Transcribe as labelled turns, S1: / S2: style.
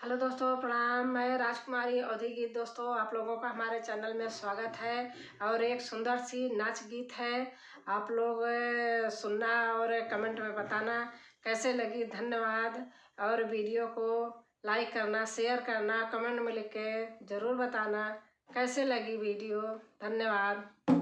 S1: Hello दोस्तों, प्रणाम। मैं राजकुमारी अवधी गीत। दोस्तों, आप लोगों का हमारे चैनल में स्वागत है। और एक सुंदर सी नाच गीत है, आप लोग सुनना और कमेंट में बताना कैसे लगी। धन्यवाद। और वीडियो को लाइक करना, शेयर करना, कमेंट में लिख के ज़रूर बताना कैसे लगी वीडियो। धन्यवाद।